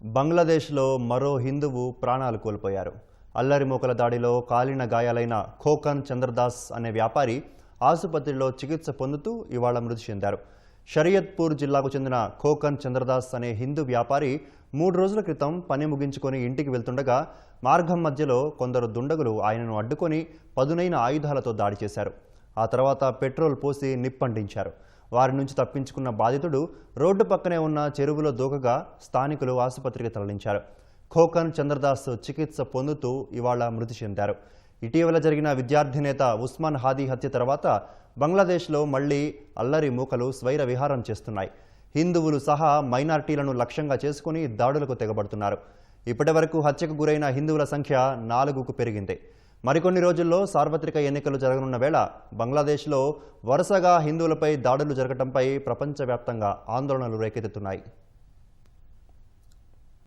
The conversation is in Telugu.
బంగ్లాదేశ్లో మరో హిందువు ప్రాణాలు కోల్పోయారు. అల్లరిమూకల దాడిలో కాలిన గాయాలైన ఖోకన్ చంద్రదాస్ అనే వ్యాపారి ఆసుపత్రిలో చికిత్స పొందుతూ ఇవాళ మృతి చెందారు. షరియత్పూర్ జిల్లాకు చెందిన ఖోకన్ చంద్రదాస్ అనే హిందూ వ్యాపారి 3 రోజుల క్రితం పని ముగించుకొని ఇంటికి వెళ్తుండగా మార్గం మధ్యలో కొందరు దుండగులు ఆయనను అడ్డుకొని పదునైన ఆయుధాలతో దాడి చేశారు. ఆ తర్వాత పెట్రోల్ పోసి నిప్పంటించారు. వారి నుంచి తప్పించుకున్న బాధితుడు రోడ్డు పక్కనే ఉన్న చెరువులో దూకగా స్థానికులు ఆసుపత్రికి తరలించారు. ఖోకన్ చంద్రదాస్ చికిత్స పొందుతూ ఇవాళ మృతి చెందారు. ఇటీవల జరిగిన విద్యార్థి నేత ఉస్మాన్ హాదీ హత్య తర్వాత బంగ్లాదేశ్లో మళ్లీ అల్లరి మూకలు స్వైర విహారం చేస్తున్నాయి. హిందువులు సహా మైనారిటీలను లక్ష్యంగా చేసుకుని దాడులకు తెగబడుతున్నారు. ఇప్పటివరకు హత్యకు గురైన హిందువుల సంఖ్య 4కు పెరిగింది. మరికొన్ని రోజుల్లో సార్వత్రిక ఎన్నికలు జరగనున్న వేళ బంగ్లాదేశ్లో వరుసగా హిందువులపై దాడులు జరగడంపై ప్రపంచవ్యాప్తంగా ఆందోళనలు రేకెత్తుతున్నాయి.